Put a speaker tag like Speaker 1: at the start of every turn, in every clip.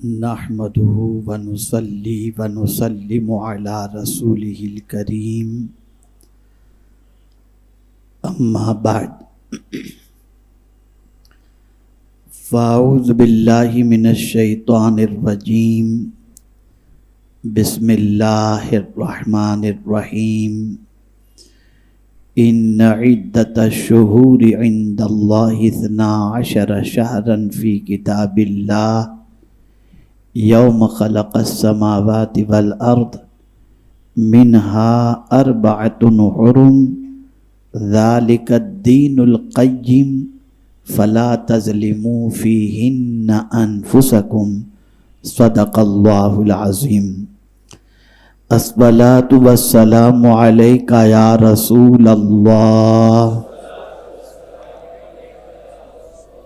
Speaker 1: نحمده ونصلي ونسلم على رسوله الكريم اما بعد فاعوذ باللہ من الشیطان الرجیم بسم اللہ الرحمن الرحیم ان عدۃ الشہور عند اللہ 12 شہرا فی کتاب اللہ یوم خلق السماوات والارض منها 4 حرم ذلك الدین القیم فلا تظلموا فیہن انفسکم صدق اللہ العظیم۔ الصلاۃ والسلام علیک یا رسول اللہ،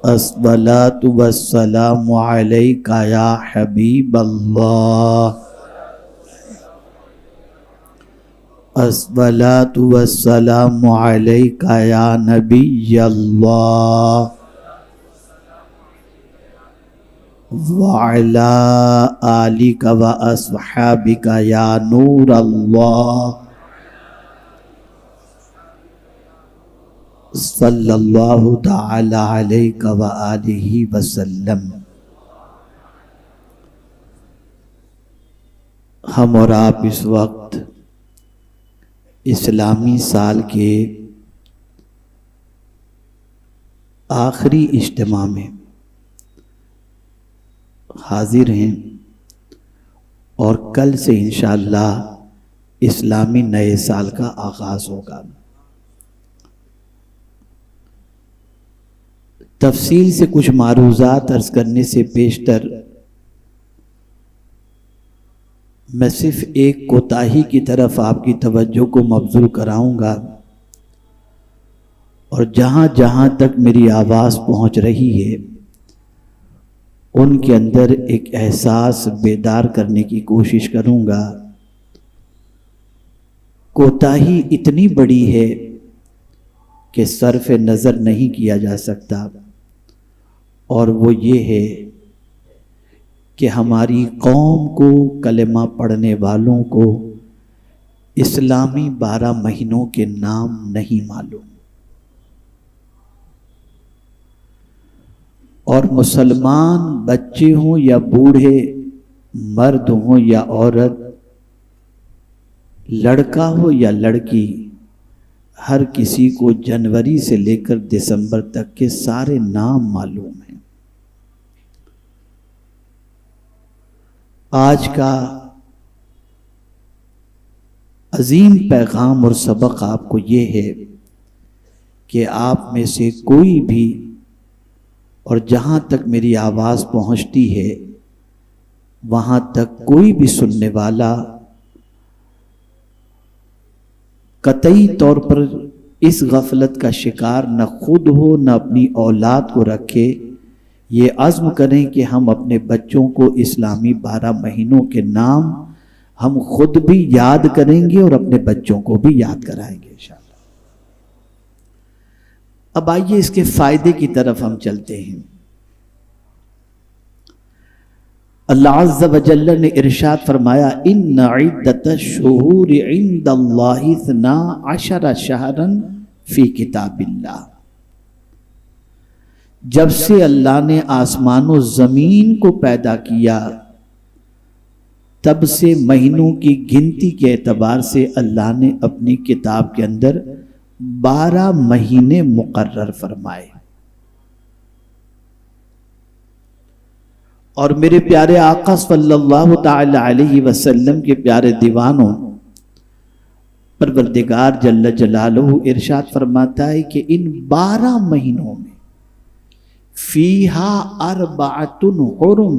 Speaker 1: الصلاۃ والسلام علیک یا حبیب اللہ، الصلاۃ والسلام علیک یا نبی اللہ وعلی آلک واصحابک یا نور اللہ، صلی اللہ تعالی علیہ وآلہ وسلم۔ ہم اور آپ اس وقت اسلامی سال کے آخری اجتماع میں حاضر ہیں اور کل سے انشاءاللہ اسلامی نئے سال کا آغاز ہوگا۔ تفصیل سے کچھ معروضات عرض کرنے سے پیشتر میں صرف ایک کوتاہی کی طرف آپ کی توجہ کو مبذول کراؤں گا، اور جہاں جہاں تک میری آواز پہنچ رہی ہے ان کے اندر ایک احساس بیدار کرنے کی کوشش کروں گا۔ کوتاہی اتنی بڑی ہے کہ صرف نظر نہیں کیا جا سکتا، اور وہ یہ ہے کہ ہماری قوم کو، کلمہ پڑھنے والوں کو اسلامی 12 مہینوں کے نام نہیں معلوم، اور مسلمان بچے ہوں یا بوڑھے، مرد ہوں یا عورت، لڑکا ہو یا لڑکی، ہر کسی کو جنوری سے لے کر دسمبر تک کے سارے نام معلوم ہیں۔ آج کا عظیم پیغام اور سبق آپ کو یہ ہے کہ آپ میں سے کوئی بھی، اور جہاں تک میری آواز پہنچتی ہے وہاں تک کوئی بھی سننے والا قطعی طور پر اس غفلت کا شکار نہ خود ہو نہ اپنی اولاد کو رکھے۔ یہ عزم کریں کہ ہم اپنے بچوں کو اسلامی 12 مہینوں کے نام ہم خود بھی یاد کریں گے اور اپنے بچوں کو بھی یاد کرائیں گے انشاءاللہ۔ اب آئیے اس کے فائدے کی طرف ہم چلتے ہیں۔ اللہ عز و جل نے ارشاد فرمایا ان عدۃ الشہور عند اللہ 12 شہرا فی کتاب اللہ۔ جب سے اللہ نے آسمان و زمین کو پیدا کیا تب سے مہینوں کی گنتی کے اعتبار سے اللہ نے اپنی کتاب کے اندر 12 مہینے مقرر فرمائے۔ اور میرے پیارے آقا صلی اللہ تعالی علیہ وسلم کے پیارے دیوانوں، پروردگار جل جلالہ ارشاد فرماتا ہے کہ ان 12 مہینوں میں فیہا 4 حرم،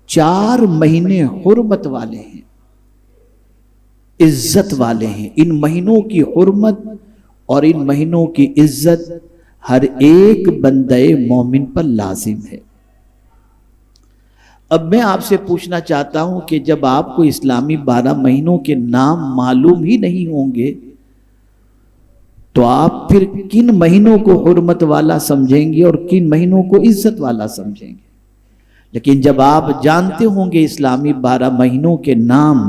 Speaker 1: 4 مہینے حرمت والے ہیں، عزت والے ہیں۔ ان مہینوں کی حرمت اور ان مہینوں کی عزت ہر ایک بندہ مومن پر لازم ہے۔ اب میں آپ سے پوچھنا چاہتا ہوں کہ جب آپ کو اسلامی 12 مہینوں کے نام معلوم ہی نہیں ہوں گے تو آپ پھر کن مہینوں کو حرمت والا سمجھیں گے اور کن مہینوں کو عزت والا سمجھیں گے؟ لیکن جب آپ جانتے ہوں گے اسلامی 12 مہینوں کے نام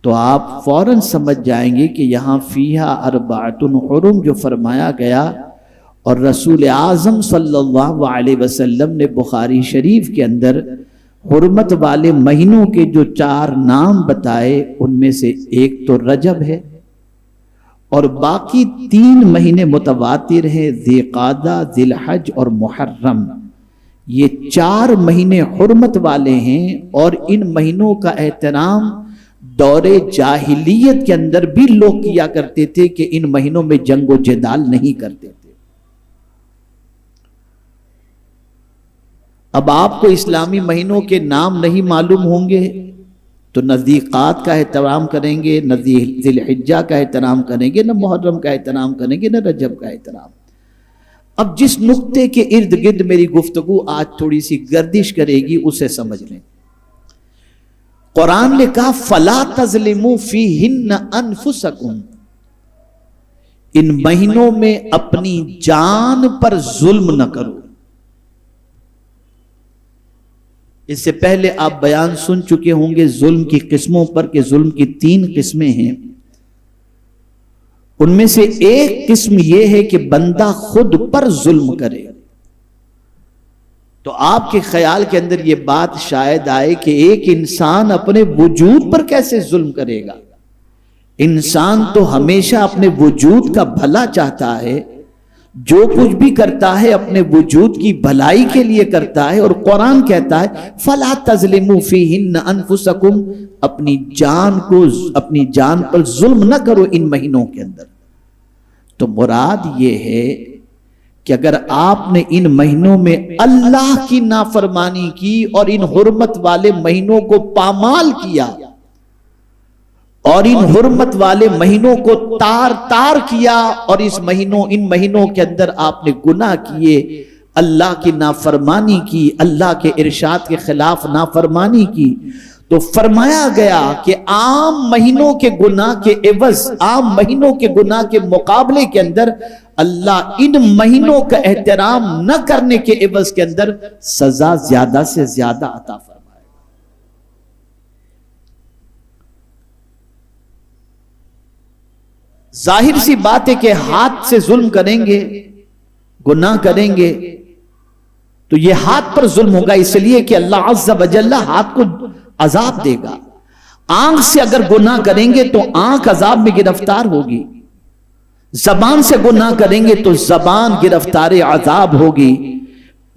Speaker 1: تو آپ فوراً سمجھ جائیں گے کہ یہاں فیہا اربعۃ حرم جو فرمایا گیا، اور رسول اعظم صلی اللہ علیہ وسلم نے بخاری شریف کے اندر حرمت والے مہینوں کے جو 4 نام بتائے، ان میں سے ایک تو رجب ہے، اور باقی 3 مہینے متواتر ہیں، ذی قعدہ، ذی الحج اور محرم۔ یہ 4 مہینے حرمت والے ہیں، اور ان مہینوں کا احترام دور جاہلیت کے اندر بھی لوگ کیا کرتے تھے کہ ان مہینوں میں جنگ و جدال نہیں کرتے تھے۔ اب آپ کو اسلامی مہینوں کے نام نہیں معلوم ہوں گے تو نہ ذی قعدہ کا احترام کریں گے، نہ ذی الحجہ کا احترام کریں گے، نہ محرم کا احترام کریں گے، نہ رجب کا احترام۔ اب جس نقطے کے ارد گرد میری گفتگو آج تھوڑی سی گردش کرے گی اسے سمجھ لیں۔ قرآن نے کہا فَلَا تَظْلِمُوا فِيهِنَّ أَنفُسَكُمْ، ان مہینوں میں اپنی جان پر ظلم نہ کرو۔ اس سے پہلے آپ بیان سن چکے ہوں گے ظلم کی قسموں پر، کہ ظلم کی 3 قسمیں ہیں۔ ان میں سے ایک قسم یہ ہے کہ بندہ خود پر ظلم کرے۔ تو آپ کے خیال کے اندر یہ بات شاید آئے کہ ایک انسان اپنے وجود پر کیسے ظلم کرے گا؟ انسان تو ہمیشہ اپنے وجود کا بھلا چاہتا ہے، جو کچھ بھی کرتا ہے اپنے وجود کی بھلائی کے لیے کرتا ہے، اور قرآن کہتا ہے فَلَا تَظْلِمُوا فِيهِنَّ أَنفُسَكُمْ، اپنی جان پر ظلم نہ کرو ان مہینوں کے اندر۔ تو مراد یہ ہے کہ اگر آپ نے ان مہینوں میں اللہ کی نافرمانی کی اور ان حرمت والے مہینوں کو پامال کیا، اور ان حرمت والے مہینوں کو تار کیا، اور ان مہینوں کے اندر آپ نے گناہ کیے، اللہ کی نافرمانی کی، اللہ کے ارشاد کے خلاف نافرمانی کی، تو فرمایا گیا کہ عام مہینوں کے گناہ کے عوض، عام مہینوں کے گناہ کے مقابلے کے اندر اللہ ان مہینوں کا احترام نہ کرنے کے عوض کے اندر سزا زیادہ سے زیادہ عطا فرمائے گا۔ ظاہر سی بات ہے کہ ہاتھ سے ظلم کریں گے، گناہ کریں گے تو یہ ہاتھ پر ظلم ہوگا، اس لیے کہ اللہ عز و جل ہاتھ کو عذاب دے گا۔ آنکھ سے اگر گناہ کریں گے تو آنکھ عذاب میں گرفتار ہوگی، زبان سے گناہ کریں گے تو زبان گرفتار عذاب ہوگی،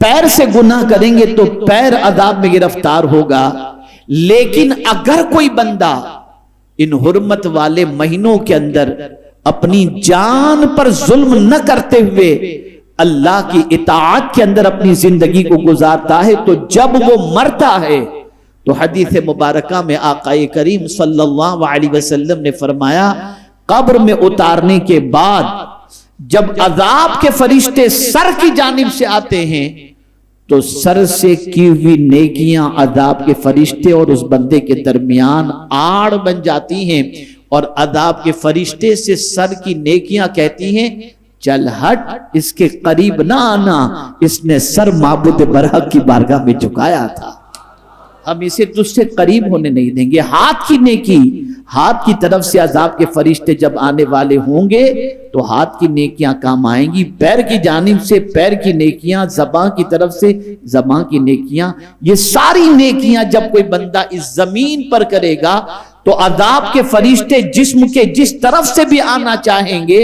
Speaker 1: پیر سے گناہ کریں گے تو پیر عذاب میں گرفتار ہوگا۔ لیکن اگر کوئی بندہ ان حرمت والے مہینوں کے اندر اپنی جان پر ظلم نہ کرتے ہوئے اللہ کی اطاعت کے اندر اپنی زندگی کو گزارتا ہے، تو جب وہ مرتا ہے تو حدیث مبارکہ میں آقا کریم صلی اللہ علیہ وسلم نے فرمایا، قبر میں اتارنے کے بعد جب عذاب کے فرشتے سر کی جانب سے آتے ہیں تو سر سے کی ہوئی نیکیاں عذاب کے فرشتے اور اس بندے کے درمیان آڑ بن جاتی ہیں، اور عذاب کے فرشتے سے سر کی نیکیاں کہتی ہیں چل ہٹ، اس کے قریب نہ آنا، اس نے سر معبود برحق کی بارگاہ میں جھکایا تھا، ہم اسے تجھ سے قریب ہونے نہیں دیں گے۔ ہاتھ کی نیکی، ہاتھ کی طرف سے عذاب کے فرشتے جب آنے والے ہوں گے تو ہاتھ کی نیکیاں کام آئیں گی، پیر کی جانب سے پیر کی نیکیاں، زبان کی طرف سے زبان کی نیکیاں، یہ ساری نیکیاں جب کوئی بندہ اس زمین پر کرے گا تو عذاب کے فرشتے جسم کے جس طرف سے بھی آنا چاہیں گے،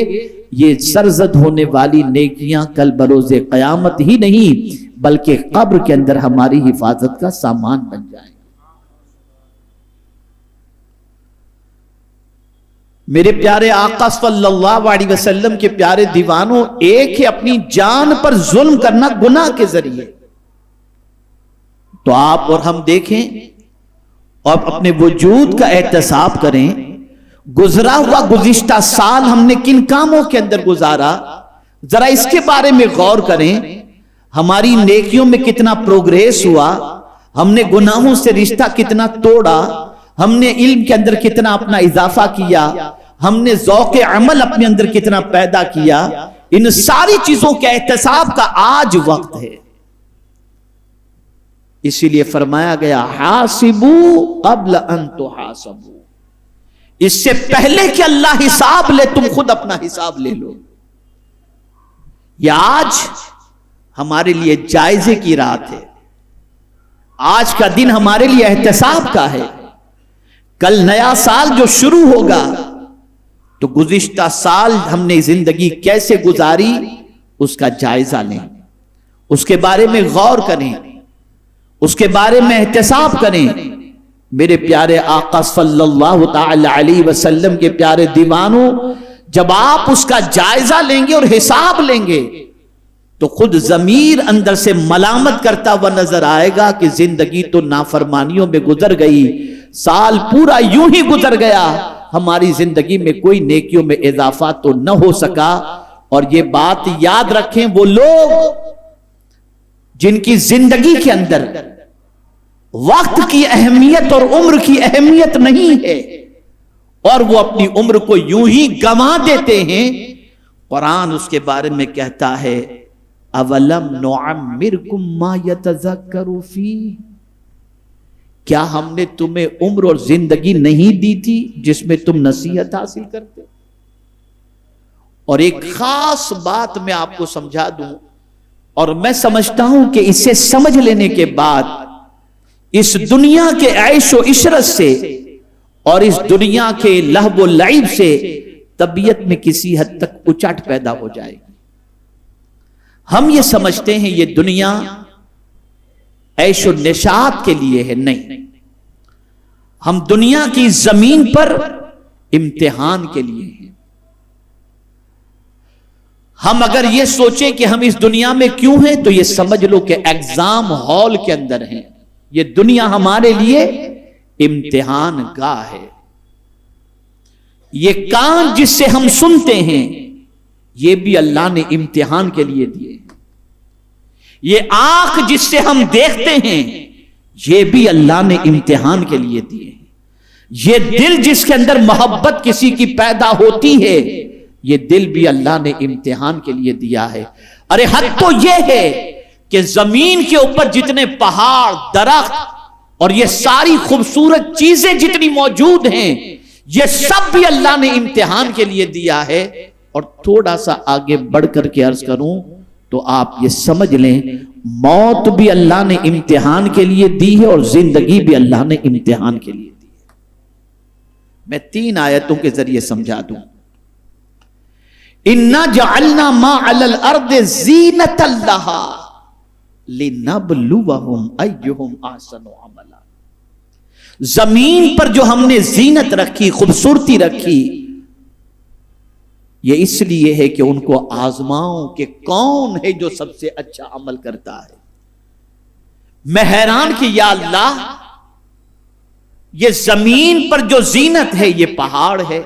Speaker 1: یہ سرزد ہونے والی نیکیاں کل بروز قیامت ہی نہیں بلکہ قبر کے اندر ہماری حفاظت کا سامان بن جائیں گے۔ میرے پیارے آقا صلی اللہ علیہ وسلم کے پیارے دیوانوں، ایک ہے اپنی جان پر ظلم کرنا گناہ کے ذریعے، تو آپ اور ہم دیکھیں اور اپنے وجود کا احتساب کریں، گزرا ہوا گزشتہ سال ہم نے کن کاموں کے اندر گزارا، ذرا اس کے بارے میں غور کریں، ہماری نیکیوں میں کتنا پروگریس ہوا، ہم نے گناہوں سے رشتہ کتنا توڑا، ہم نے علم کے اندر کتنا اپنا اضافہ کیا، ہم نے ذوق عمل اپنے اندر کتنا پیدا کیا، ان ساری چیزوں کے احتساب کا آج وقت ہے۔ اسی لیے فرمایا گیا حاسبو قبل ان تحاسبو، اس سے پہلے کہ اللہ حساب لے تم خود اپنا حساب لے لو۔ یہ آج ہمارے لیے جائزے کی رات ہے، آج کا دن ہمارے لیے احتساب کا ہے۔ کل نیا سال جو شروع ہوگا تو گزشتہ سال ہم نے زندگی کیسے گزاری اس کا جائزہ لیں، اس کے بارے میں غور کریں، اس کے بارے میں احتساب کریں۔ میرے پیارے آقا صلی اللہ تعالی علیہ وسلم کے پیارے دیوانوں، جب آپ اس کا جائزہ لیں گے اور حساب لیں گے تو خود ضمیر اندر سے ملامت کرتا ہوا نظر آئے گا کہ زندگی تو نافرمانیوں میں گزر گئی، سال پورا یوں ہی گزر گیا، ہماری زندگی میں کوئی نیکیوں میں اضافہ تو نہ ہو سکا۔ اور یہ بات یاد رکھیں، وہ لوگ جن کی زندگی کے اندر وقت کی اہمیت اور عمر کی اہمیت نہیں ہے اور وہ اپنی عمر کو یوں ہی گنوا دیتے ہیں، قرآن اس کے بارے میں کہتا ہے اولم نعمرکم ما یتذکر فیہ، کیا ہم نے تمہیں عمر اور زندگی نہیں دی تھی جس میں تم نصیحت حاصل کرتے؟ اور ایک خاص بات میں آپ کو سمجھا دوں، اور میں سمجھتا ہوں کہ اسے سمجھ لینے کے بعد اس دنیا کے عیش و عشرت سے اور اس دنیا کے لہو و لعب سے طبیعت میں کسی حد تک اچاٹ پیدا ہو جائے گی۔ ہم یہ سمجھتے ہیں یہ دنیا عیش و نشاط کے لیے ہے، نہیں، ہم دنیا کی زمین پر امتحان کے لیے ہیں۔ ہم اگر یہ سوچیں کہ ہم اس دنیا میں کیوں ہیں تو یہ سمجھ لو کہ ایگزام ہال کے اندر ہیں، یہ دنیا ہمارے لیے امتحان گاہ ہے۔ یہ کان جس سے ہم سنتے ہیں یہ بھی اللہ نے امتحان کے لیے دیے، یہ آنکھ جس سے ہم دیکھتے ہیں یہ بھی اللہ نے امتحان کے لیے دیے، یہ دل جس کے اندر محبت کسی کی پیدا ہوتی ہے یہ دل بھی اللہ نے امتحان کے لیے دیا ہے۔ ارے حد تو یہ ہے کہ زمین کے اوپر جتنے پہاڑ، درخت اور یہ ساری خوبصورت چیزیں جتنی موجود ہیں یہ سب بھی اللہ نے امتحان کے لیے دیا ہے۔ اور تھوڑا سا آگے بڑھ کر کے عرض کروں تو آپ یہ سمجھ لیں موت بھی اللہ نے امتحان کے لیے دی ہے اور زندگی بھی اللہ نے امتحان کے لیے دی ہے۔ میں 3 آیتوں کے ذریعے سمجھا دوں۔ اِنَّا جَعَلْنَا مَا عَلَى الْأَرْضِ زِينَةً لَهَا لِنَبْلُوَهُمْ أَيُّهُمْ أَحْسَنُ عَمَلًا، زمین پر جو ہم نے زینت رکھی، خوبصورتی رکھی، یہ اس لیے ہے کہ ان کو آزماؤں کہ کون ہے جو سب سے اچھا عمل کرتا ہے۔ میں حیران کہ یا اللہ، یہ زمین پر جو زینت ہے یہ پہاڑ ہے،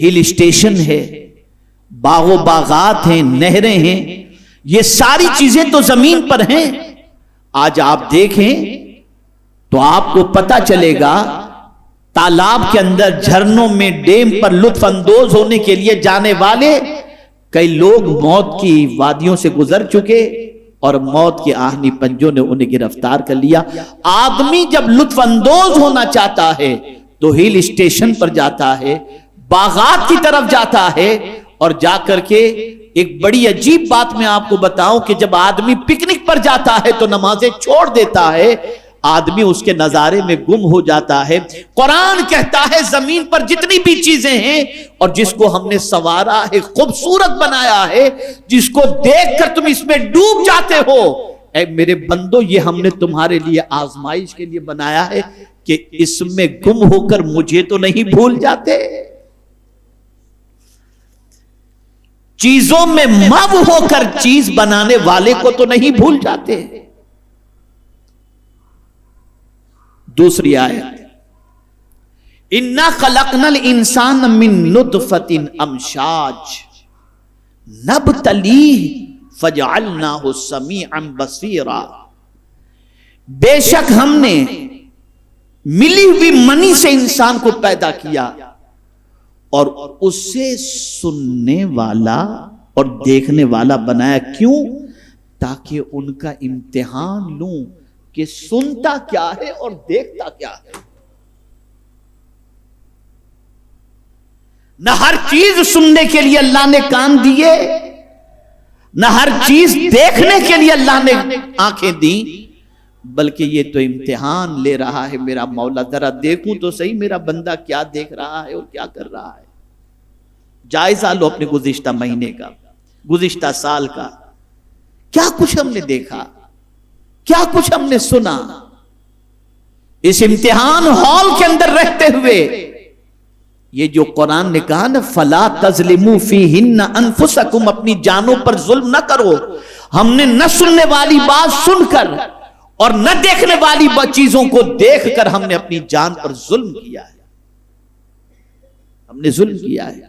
Speaker 1: ہل اسٹیشن ہے، باغ و باغات ہیں، نہریں ہیں، یہ ساری چیزیں تو زمین پر ہیں۔ آج آپ دیکھیں تو آپ کو پتہ چلے گا تالاب کے اندر، جھرنوں میں، ڈیم پر لطف اندوز ہونے کے لیے جانے والے کئی لوگ موت کی وادیوں سے گزر چکے اور موت کے آہنی پنجوں نے انہیں گرفتار کر لیا۔ آدمی جب لطف اندوز ہونا چاہتا ہے تو ہل اسٹیشن پر جاتا ہے، باغات کی طرف جاتا ہے، اور جا کر کے ایک بڑی عجیب بات میں آپ کو بتاؤں کہ جب آدمی پکنک پر جاتا ہے تو نمازیں چھوڑ دیتا ہے، آدمی اس کے نظارے میں گم ہو جاتا ہے۔ قرآن کہتا ہے زمین پر جتنی بھی چیزیں ہیں اور جس کو ہم نے سنوارا ہے، خوبصورت بنایا ہے، جس کو دیکھ کر تم اس میں ڈوب جاتے ہو، اے میرے بندو یہ ہم نے تمہارے لیے آزمائش کے لیے بنایا ہے کہ اس میں گم ہو کر مجھے تو نہیں بھول جاتے۔ چیزوں میں مو ہو کر چیز بنانے والے کو تو نہیں بھول جاتے۔ دوسری آیت، اِنَّا خَلَقْنَا الْإِنسَانَ مِن نُطْفَةٍ أَمْشَاجٍ نَبْتَلِيهِ فَجَعَلْنَاهُ سَمِيعًا بَصِيرًا، بے شک ہم نے ملی ہوئی منی سے انسان کو پیدا کیا اور اسے سننے والا اور دیکھنے والا بنایا۔ کیوں؟ تاکہ ان کا امتحان لوں، کہ سنتا کیا ہے اور دیکھتا کیا ہے. نہ ہر چیز سننے کے لیے اللہ نے کان دیے، نہ ہر چیز دیکھنے کے لیے اللہ نے آنکھیں دی، بلکہ یہ تو امتحان لے رہا ہے میرا مولا. ذرا دیکھوں تو صحیح میرا بندہ کیا دیکھ رہا ہے اور کیا کر رہا ہے. جائزہ لو اپنے گزشتہ مہینے کا، گزشتہ سال کا، کیا کچھ ہم نے دیکھا، کیا کچھ ہم نے سنا. اس امتحان ہال کے اندر رہتے ہوئے یہ جو قرآن نے کہا نا فَلَا تَظْلِمُوا فِيهِنَّ أَنفُسَكُمْ، اپنی جانوں پر ظلم نہ کرو. ہم نے نہ سننے والی بات سن کر اور نہ دیکھنے والی چیزوں کو دیکھ کر ہم نے اپنی جان پر ظلم کیا ہے. ہم نے ظلم کیا ہے.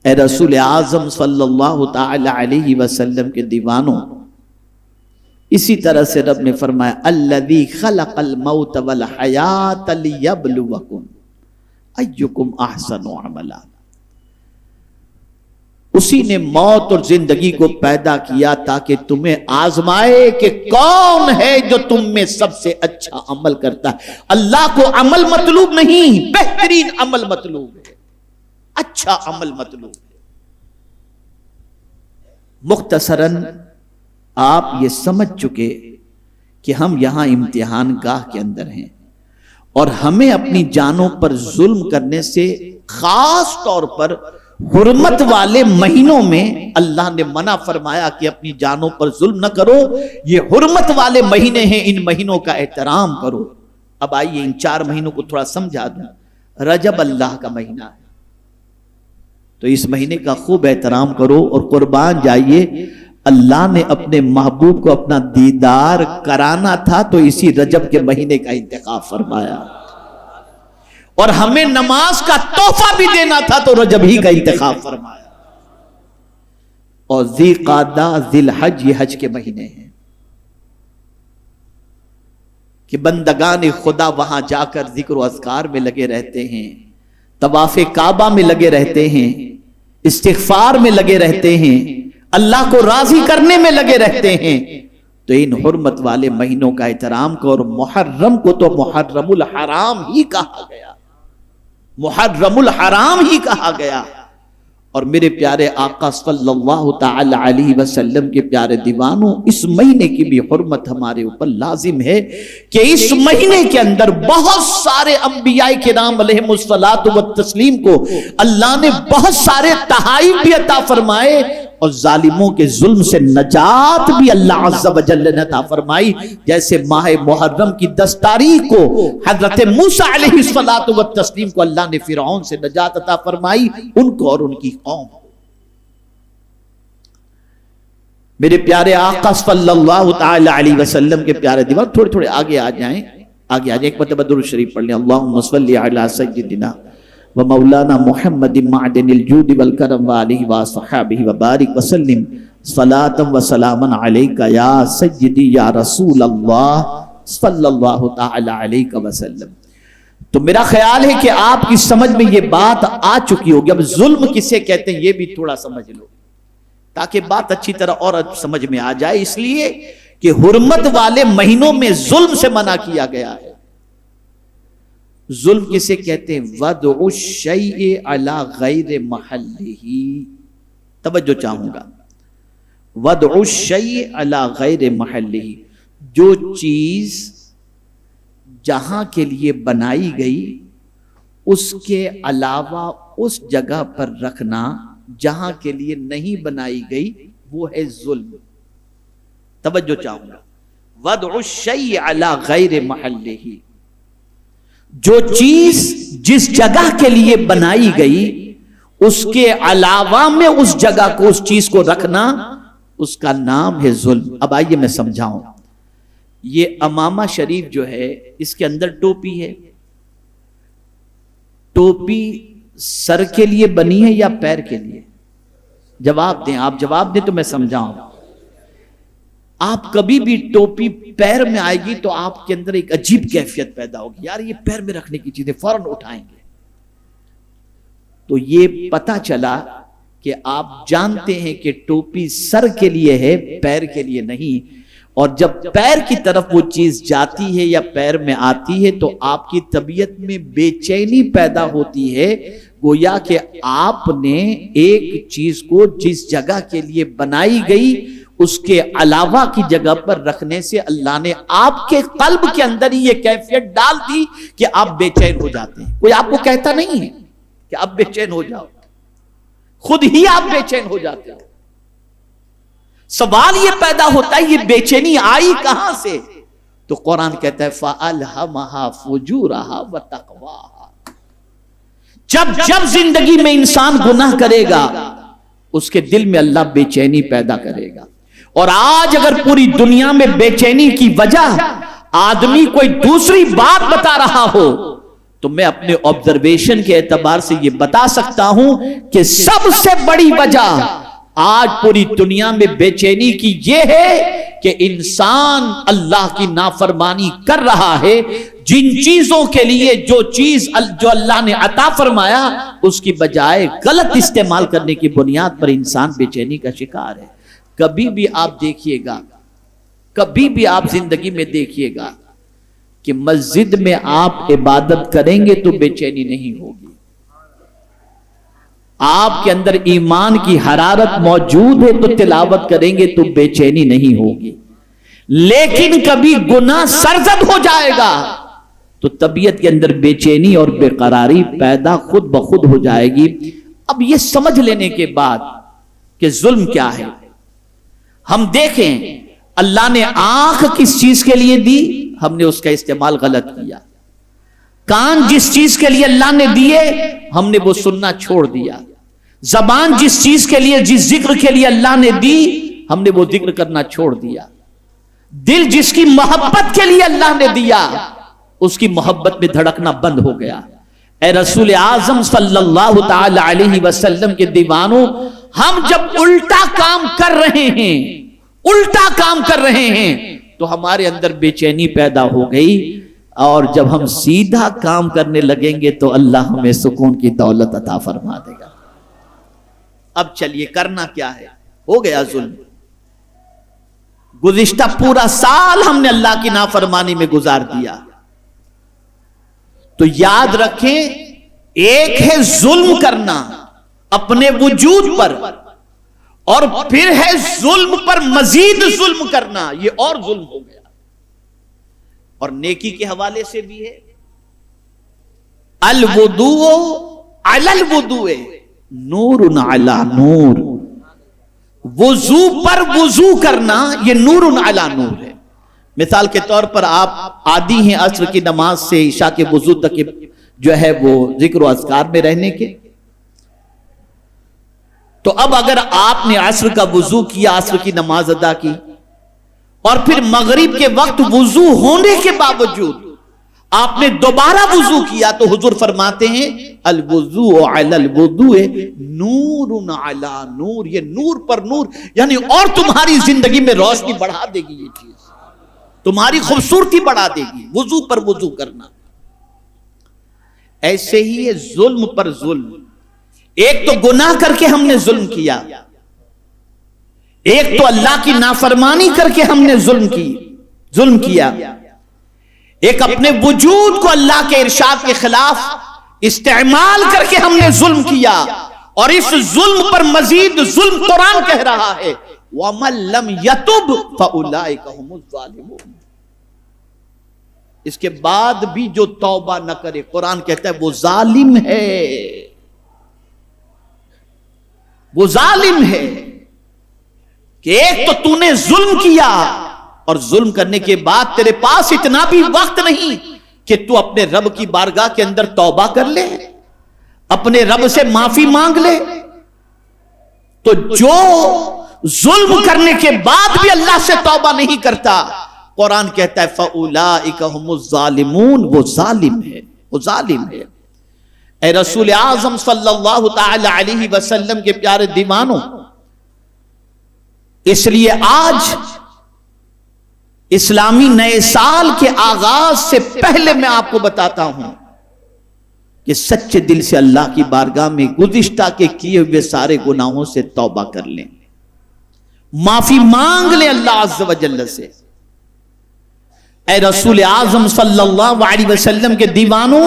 Speaker 1: اے رسول اعظم صلی اللہ تعالی علیہ وسلم کے دیوانوں، اسی طرح سے رب نے فرمایا الذی خلق الموت والحیات لیبلوکم ایکم احسن عملا. اسی نے موت اور زندگی کو پیدا کیا تاکہ تمہیں آزمائے کہ کون ہے جو تم میں سب سے اچھا عمل کرتا ہے. اللہ کو عمل مطلوب نہیں، بہترین عمل مطلوب ہے، اچھا عمل مطلوب ہے. مختصراً آپ یہ سمجھ چکے کہ ہم یہاں امتحان گاہ کے اندر ہیں اور ہمیں اپنی جانوں پر ظلم کرنے سے، خاص طور پر حرمت والے مہینوں میں اللہ نے منع فرمایا کہ اپنی جانوں پر ظلم نہ کرو. یہ حرمت والے مہینے ہیں، ان مہینوں کا احترام کرو. اب آئیے ان 4 مہینوں کو تھوڑا سمجھا دوں. رجب اللہ کا مہینہ ہے تو اس مہینے کا خوب احترام کرو اور قربان جائیے. اللہ نے اپنے محبوب کو اپنا دیدار کرانا تھا تو اسی رجب کے مہینے کا انتخاب فرمایا، اور ہمیں نماز کا تحفہ بھی دینا تھا تو رجب ہی کا انتخاب فرمایا. اور ذی قعدہ، ذی الحج، یہ حج کے مہینے ہیں کہ بندگان خدا وہاں جا کر ذکر و اذکار میں لگے رہتے ہیں، طواف کعبہ میں لگے رہتے ہیں، استغفار میں لگے رہتے ہیں، اللہ کو راضی کرنے میں لگے رہتے ہیں. تو ان حرمت والے مہینوں کا احترام کو، اور محرم کو تو محرم الحرام ہی کہا گیا، محرم الحرام ہی کہا گیا. اور میرے پیارے آقا صلی اللہ تعالی علیہ وسلم کے پیارے دیوانوں، اس مہینے کی بھی حرمت ہمارے اوپر لازم ہے کہ اس مہینے کے اندر بہت سارے انبیاء کرام علیہم الصلاۃ والتسلیم کو اللہ نے بہت سارے تحائف بھی عطا فرمائے اور ظالموں کے ظلم سے نجات بھی اللہ عز و جل نے عطا فرمائی. جیسے ماہ محرم کی 10 تاریخ کو حضرت موسیٰ علیہ الصلاۃ والتسلیم کو اللہ نے فرعون سے نجات عطا فرمائی، ان کو اور ان کی قوم کو. میرے پیارے آقا صلی اللہ تعالی علیہ وسلم کے پیارے دیوان، تھوڑے تھوڑے آگے آ جائیں، آگے آ جائیں. ایک مرتبہ درود شریف پڑھ لیں. اللہم صلی علی سیدنا ومولانا محمد معدن الجود والکرم وآلہ وصحابہ وبارک وسلم صلاۃ وسلاما علیک یا سیدی یا رسول اللہ صلی اللہ تعالی علیہ وسلم. تو میرا خیال ہے کہ آپ کی سمجھ میں یہ بات آ چکی ہوگی. اب ظلم کسے کہتے ہیں یہ بھی تھوڑا سمجھ لو تاکہ بات اچھی طرح اور سمجھ میں آ جائے. اس لیے کہ حرمت والے مہینوں میں ظلم سے منع کیا گیا ہے. ظلم کسے کہتے ہیں؟ وضع الشیء علی غیر محلہ. توجہ چاہوں گا. وضع الشیء علی غیر محلہ، جو چیز جہاں کے لیے بنائی گئی اس کے علاوہ اس جگہ پر رکھنا جہاں کے لیے نہیں بنائی گئی، وہ ہے ظلم. توجہ چاہوں گا. وضع الشیء علی غیر محلہ، جو چیز جس جگہ کے لیے بنائی گئی اس کے علاوہ میں اس جگہ کو، اس چیز کو رکھنا، اس کا نام ہے ظلم. اب آئیے میں سمجھاؤں. یہ امامہ شریف جو ہے اس کے اندر ٹوپی ہے. ٹوپی سر کے لیے بنی ہے یا پیر کے لیے؟ جواب دیں. آپ جواب دیں تو میں سمجھاؤں. آپ کبھی بھی ٹوپی پیر میں آئے گی تو آپ کے اندر ایک عجیب کیفیت پیدا ہوگی، یار یہ پیر میں رکھنے کی چیزیں فوراً اٹھائیں گے. تو یہ پتا چلا کہ آپ جانتے ہیں کہ ٹوپی سر کے لیے ہے، پیر کے لیے نہیں. اور جب پیر کی طرف وہ چیز جاتی ہے یا پیر میں آتی ہے تو آپ کی طبیعت میں بے چینی پیدا ہوتی ہے، گویا کہ آپ نے ایک چیز کو جس جگہ کے لیے بنائی گئی اس کے علاوہ کی جگہ پر رکھنے سے اللہ نے آپ کے قلب کے اندر ہی یہ کیفیت ڈال دی کہ آپ بے چین ہو جاتے ہیں۔ کوئی آپ کو کہتا نہیں ہے کہ آپ بے چین ہو جاؤ، خود ہی آپ بے چین ہو جاتے ہیں۔ سوال یہ پیدا ہوتا ہے یہ بے چینی آئی کہاں سے؟ تو قرآن کہتا ہے فَأَلْهَمَهَا فُجُورَهَا وَتَقْوَاهَا۔ جب زندگی میں انسان گناہ کرے گا اس کے دل میں اللہ بے چینی پیدا کرے گا۔ اور آج اگر پوری دنیا میں بے چینی کی وجہ آدمی کوئی دوسری بات بتا رہا ہو تو میں اپنے آبزرویشن کے اعتبار سے یہ بتا سکتا ہوں کہ سب سے بڑی وجہ آج پوری دنیا میں بے چینی کی یہ ہے کہ انسان اللہ کی نافرمانی کر رہا ہے۔ جن چیزوں کے لیے جو چیز جو اللہ نے عطا فرمایا اس کی بجائے غلط استعمال کرنے کی بنیاد پر انسان بے چینی کا شکار ہے۔ کبھی بھی آپ دیکھیے گا، کبھی بھی آپ زندگی میں دیکھیے گا کہ مسجد میں آپ عبادت کریں گے تو بے چینی نہیں ہوگی، آپ کے اندر ایمان کی حرارت موجود ہے تو تلاوت کریں گے تو بے چینی نہیں ہوگی، لیکن کبھی گناہ سرزد ہو جائے گا تو طبیعت کے اندر بے چینی اور بے قراری پیدا خود بخود ہو جائے گی۔ اب یہ سمجھ لینے کے بعد کہ ظلم کیا ہے، ہم دیکھیں اللہ نے آنکھ کس چیز کے لیے دی، ہم نے اس کا استعمال غلط کیا۔ کان جس چیز کے لیے اللہ نے دیے ہم نے وہ سننا چھوڑ دیا۔ زبان جس چیز کے لیے، جس ذکر کے لیے اللہ نے دی ہم نے وہ ذکر کرنا چھوڑ دیا۔ دل جس کی محبت کے لیے اللہ نے دیا اس کی محبت میں دھڑکنا بند ہو گیا۔ اے رسول اعظم صلی اللہ تعالی علیہ وسلم کے دیوانوں، ہم جب الٹا کام کر رہے ہیں، الٹا کام کر رہے ہیں تو ہمارے اندر بے چینی پیدا ہو گئی، اور جب ہم سیدھا کام کرنے لگیں گے تو اللہ ہمیں سکون کی دولت عطا فرما دے گا۔ اب چلیے کرنا کیا ہے؟ ہو گیا ظلم، گزشتہ پورا سال ہم نے اللہ کی نافرمانی میں گزار دیا، تو یاد رکھیں ایک ہے ظلم کرنا اپنے وجود پر، اور پھر ہے ظلم پر مزید ظلم کرنا، یہ اور ظلم ہو گیا۔ اور نیکی کے حوالے سے بھی ہے الوضوء علی الوضوء نور علی نور، وضو پر وضو کرنا یہ نور علی نور ہے۔ مثال کے طور پر آپ عادی ہیں عصر کی نماز سے عشاء کے وضو تک جو ہے وہ ذکر و اذکار میں رہنے کے، تو اب اگر آپ نے عصر کا وضو کیا، عصر کی نماز ادا کی، اور پھر مغرب کے وقت وضو ہونے کے باوجود آپ نے دوبارہ وضو کیا، تو حضور فرماتے ہیں الوضوء علی الوضوء نور علی نور، یہ نور پر نور، یعنی اور تمہاری زندگی میں روشنی بڑھا دے گی، یہ چیز تمہاری خوبصورتی بڑھا دے گی، وضو پر وضو کرنا۔ ایسے ہی ہے ظلم پر ظلم، ایک تو گناہ کر کے ہم نے ظلم کیا، ایک تو اللہ کی نافرمانی کر کے ہم نے ظلم کیا، ایک اپنے وجود کو اللہ کے ارشاد کے خلاف استعمال کر کے ہم نے ظلم کیا، اور اس ظلم پر مزید ظلم قرآن کہہ رہا ہے وَمَن لَّمْ يَتُبْ فَأُولَٰئِكَ هُمُ الظَّالِمُونَ۔ اس کے بعد بھی جو توبہ نہ کرے، قرآن کہتا ہے وہ ظالم ہے، وہ ظالم ہے۔ کہ ایک تو نے ظلم کیا، اور ظلم کرنے کے بعد تیرے پاس اتنا بھی وقت نہیں کہ تو اپنے رب کی بارگاہ کے اندر توبہ کر لے، اپنے رب سے معافی مانگ لے۔ تو جو ظلم کرنے کے بعد بھی اللہ سے توبہ نہیں کرتا، قرآن کہتا ہے فَأُولَٰئِكَ هُمُ الظَّالِمُونَ، وہ ظالم ہے، وہ ظالم ہے۔ اے رسول اعظم صلی اللہ تعالی علیہ وسلم کے پیارے دیوانوں، اس لیے آج اسلامی نئے سال کے آغاز سے پہلے میں آپ کو بتاتا ہوں کہ سچے دل سے اللہ کی بارگاہ میں گزشتہ کے کیے ہوئے سارے گناہوں سے توبہ کر لیں، معافی مانگ لیں اللہ عز و جل سے۔ اے رسول اعظم صلی اللہ علیہ وسلم کے دیوانوں،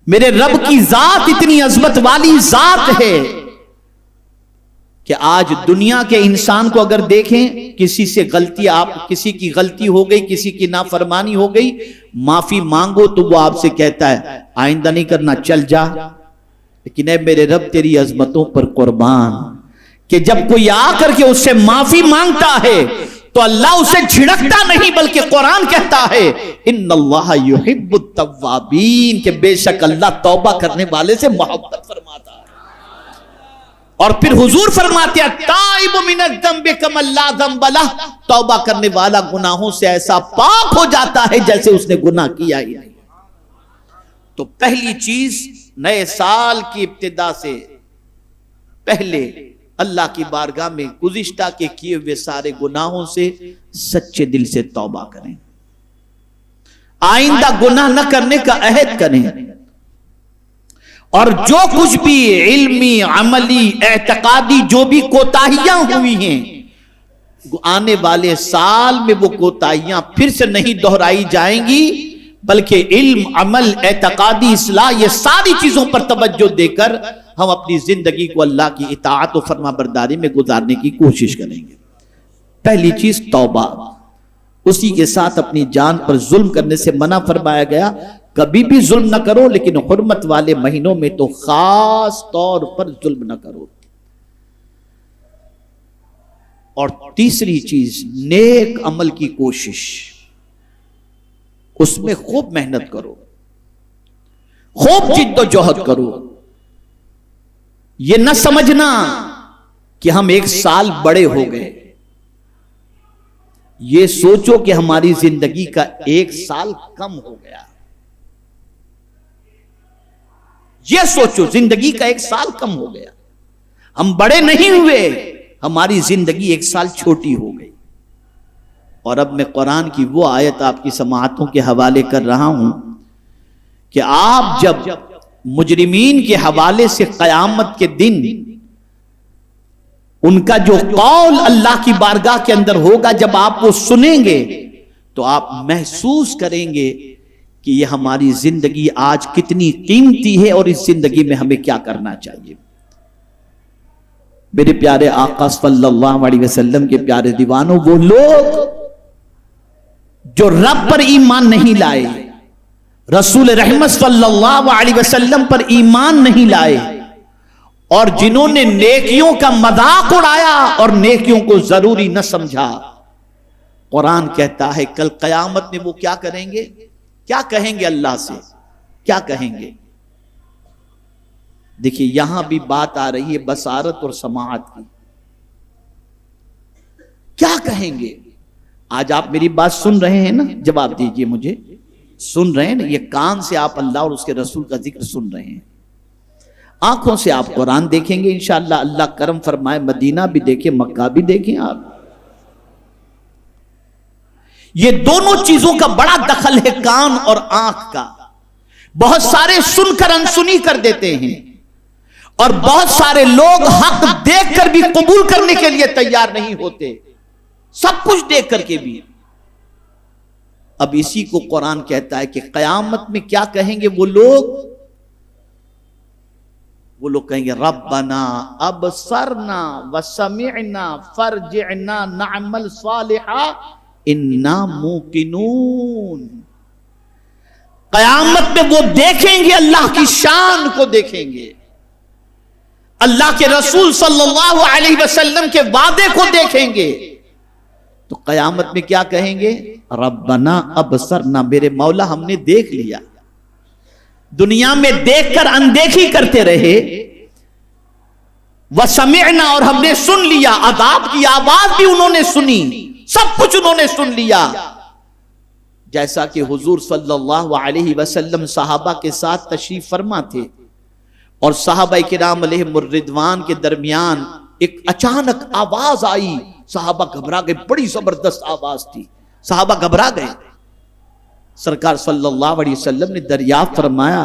Speaker 1: میرے رب کی ذات اتنی عظمت والی ذات ہے کہ آج دنیا کے انسان کو اگر دیکھیں، کسی سے غلطی، کسی کی غلطی ہو گئی، کسی کی نافرمانی ہو گئی، معافی مانگو تو وہ آپ سے کہتا ہے آئندہ نہیں کرنا، چل جا۔ لیکن اے میرے رب تیری عظمتوں پر قربان کہ جب کوئی آ کر کے اس سے معافی مانگتا ہے تو اللہ اسے جھڑکتا نہیں، بلکہ قرآن کہتا ہے ان اللہ یحب التوابین، کہ بے شک اللہ توبہ کرنے والے سے محبت فرماتا ہے۔ اور پھر حضور فرماتے ہیں تائب من الذنب کمن لا ذنب لہ، توبہ کرنے والا گناہوں سے ایسا پاک ہو جاتا ہے جیسے اس نے گناہ کیا ہی نہیں۔ تو پہلی چیز، نئے سال کی ابتدا سے پہلے اللہ کی بارگاہ میں گزشتہ کے کیے ہوئے سارے گناہوں سے سچے دل سے توبہ کریں، آئندہ گناہ نہ کرنے کا عہد کریں، اور جو کچھ بھی علمی، عملی، اعتقادی جو بھی کوتاہیاں ہوئی ہیں، آنے والے سال میں وہ کوتاہیاں پھر سے نہیں دہرائی جائیں گی، بلکہ علم، عمل، اعتقادی اصلاح، یہ ساری چیزوں پر توجہ دے کر ہم اپنی زندگی کو اللہ کی اطاعت و فرما برداری میں گزارنے کی کوشش کریں گے۔ پہلی چیز توبہ، اسی کے ساتھ اپنی جان پر ظلم کرنے سے منع فرمایا گیا، کبھی بھی ظلم نہ کرو، لیکن حرمت والے مہینوں میں تو خاص طور پر ظلم نہ کرو۔ اور تیسری چیز، نیک عمل کی کوشش، اس میں خوب محنت کرو، خوب جد و جہد کرو۔ یہ نہ سمجھنا کہ ہم ایک سال بڑے ہو گئے، یہ سوچو کہ ہماری زندگی کا ایک سال کم ہو گیا۔ یہ سوچو زندگی کا ایک سال کم ہو گیا، ہم بڑے نہیں ہوئے، ہماری زندگی ایک سال چھوٹی ہو گئی۔ اور اب میں قرآن کی وہ آیت آپ کی سماعتوں کے حوالے کر رہا ہوں کہ آپ جب مجرمین کے حوالے سے قیامت کے دن ان کا جو قول اللہ کی بارگاہ کے اندر ہوگا، جب آپ وہ سنیں گے تو آپ محسوس کریں گے کہ یہ ہماری زندگی آج کتنی قیمتی ہے اور اس زندگی میں ہمیں کیا کرنا چاہیے۔ میرے پیارے آقا صلی اللہ علیہ وسلم کے پیارے دیوانوں، وہ لوگ جو رب پر ایمان نہیں لائے، رسول رحمت صلی اللہ علیہ وسلم پر ایمان نہیں لائے، اور جنہوں نے نیکیوں کا مذاق اڑایا اور نیکیوں کو ضروری نہ سمجھا، قرآن کہتا ہے کل قیامت میں وہ کیا کریں گے، کیا کہیں گے اللہ سے، کیا کہیں گے؟ دیکھیے یہاں بھی بات آ رہی ہے بصارت اور سماعت کی۔ کیا کہیں گے؟ آج آپ میری بات سن رہے ہیں نا، جواب دیجئے مجھے، سن رہے ہیں نا؟ یہ کان سے آپ اللہ اور اس کے رسول کا ذکر سن رہے ہیں، آنکھوں سے آپ قرآن دیکھیں گے انشاءاللہ، اللہ کرم فرمائے مدینہ بھی دیکھیں، مکہ بھی دیکھیں آپ۔ یہ دونوں چیزوں کا بڑا دخل ہے کان اور آنکھ کا۔ بہت سارے سن کر انسنی کر دیتے ہیں، اور بہت سارے لوگ حق دیکھ کر بھی قبول کرنے کے لیے تیار نہیں ہوتے، سب کچھ دیکھ کر کے بھی۔ اب اسی کو قرآن کہتا ہے کہ قیامت میں کیا کہیں گے وہ لوگ کہیں گے ربنا ابصرنا وسمعنا فرجعنا نعمل صالحا انا موقنون۔ قیامت میں وہ دیکھیں گے، اللہ کی شان کو دیکھیں گے، اللہ کے رسول صلی اللہ علیہ وسلم کے وعدے کو دیکھیں گے، تو قیامت میں کیا کہیں گے؟ ربنا ابصرنا، میرے مولا ہم نے دیکھ لیا، دنیا میں دیکھ کر اندیکھی کرتے رہے، وسمعنا، اور ہم نے سن لیا، عذاب کی آواز بھی انہوں نے سنی، سب کچھ انہوں نے سن لیا۔ جیسا کہ حضور صلی اللہ علیہ وسلم صحابہ کے ساتھ تشریف فرما تھے، اور صحابہ کرام علیہم الرضوان کے درمیان ایک اچانک آواز آئی، صحابہ گھبرا گئے، بڑی زبردست آواز تھی، صحابہ گھبرا گئے۔ سرکار صلی اللہ علیہ وسلم نے دریافت فرمایا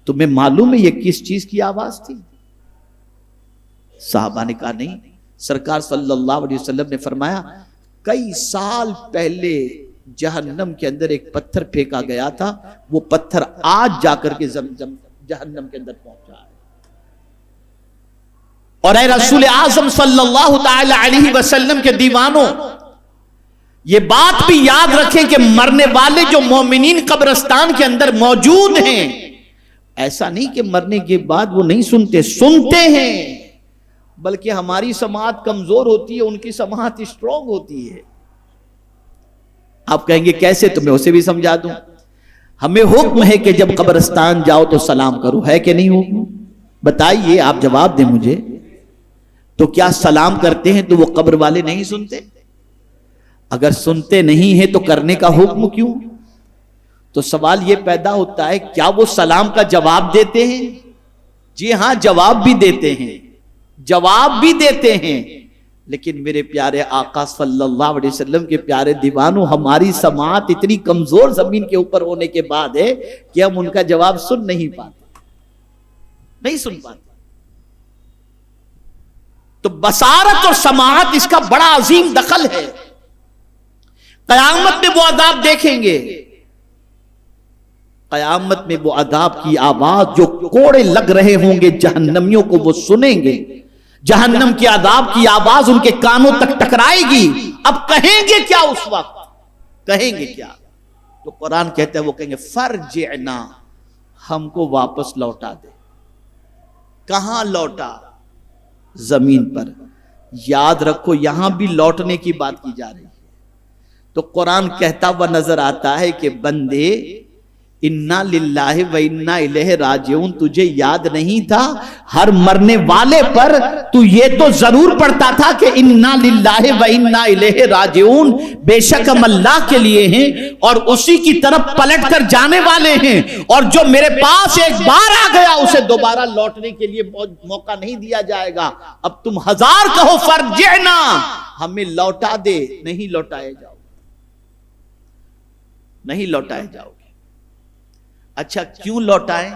Speaker 1: تمہیں معلوم ہے یہ کس چیز کی آواز تھی؟ صحابہ نے کہا نہیں۔ سرکار صلی اللہ علیہ وسلم نے فرمایا کئی سال پہلے جہنم کے اندر ایک پتھر پھینکا گیا تھا، وہ پتھر آج جا کر کے جہنم کے اندر پہنچا ہے۔ اور اے رسول اعظم صلی اللہ تعالی علیہ وسلم کے دیوانوں، یہ بات بھی یاد رکھیں کہ مرنے والے جو مومنین قبرستان کے اندر موجود ہیں، ایسا نہیں کہ مرنے کے بعد وہ نہیں سنتے ہیں، بلکہ ہماری سماعت کمزور ہوتی ہے، ان کی سماعت اسٹرانگ ہوتی ہے۔ آپ کہیں گے کیسے؟ تو میں اسے بھی سمجھا دوں۔ ہمیں حکم ہے کہ جب قبرستان جاؤ تو سلام کرو، ہے کہ نہیں حکم؟ بتائیے، آپ جواب دیں مجھے۔ تو کیا سلام کرتے ہیں تو وہ قبر والے نہیں سنتے؟ اگر سنتے نہیں ہیں تو کرنے کا حکم کیوں؟ تو سوال یہ پیدا ہوتا ہے، کیا وہ سلام کا جواب دیتے ہیں؟ جی ہاں، جواب بھی دیتے ہیں، جواب بھی دیتے ہیں، لیکن میرے پیارے آقا صلی اللہ علیہ وسلم کے پیارے دیوانوں، ہماری سماعت اتنی کمزور زمین کے اوپر ہونے کے بعد ہے کہ ہم ان کا جواب سن نہیں پاتے، نہیں سن پاتے۔ تو بصارت اور سماعت اس کا بڑا عظیم دخل ہے۔ قیامت میں وہ عذاب دیکھیں گے، قیامت میں وہ عذاب کی آواز جو کوڑے لگ رہے ہوں گے جہنمیوں کو، وہ سنیں گے۔ جہنم کے عذاب کی آواز ان کے کانوں تک ٹکرائے گی۔ اب کہیں گے کیا اس وقت؟ کہیں گے کیا؟ تو قرآن کہتا ہے، وہ کہیں گے فرجعنا، ہم کو واپس لوٹا دے۔ کہاں لوٹا؟ زمین پر۔ یاد رکھو، یہاں بھی لوٹنے کی بات کی جا رہی ہے۔ تو قرآن کہتا ہوا نظر آتا ہے کہ بندے، انا للہ و انا الیہ راجعون، تجھے یاد نہیں تھا ہر مرنے والے پر تو یہ تو ضرور پڑھتا تھا کہ انا للہ و انا الیہ راجعون، بے شک ہم اللہ کے لیے ہیں اور اسی کی طرف پلٹ کر جانے والے ہیں، اور جو میرے پاس ایک بار آ گیا اسے دوبارہ لوٹنے کے لیے موقع نہیں دیا جائے گا۔ اب تم ہزار کہو فرجعنا، ہمیں لوٹا دے، نہیں لوٹائے جاؤ، نہیں لوٹائے جاؤ گے۔ اچھا، کیوں لوٹائیں؟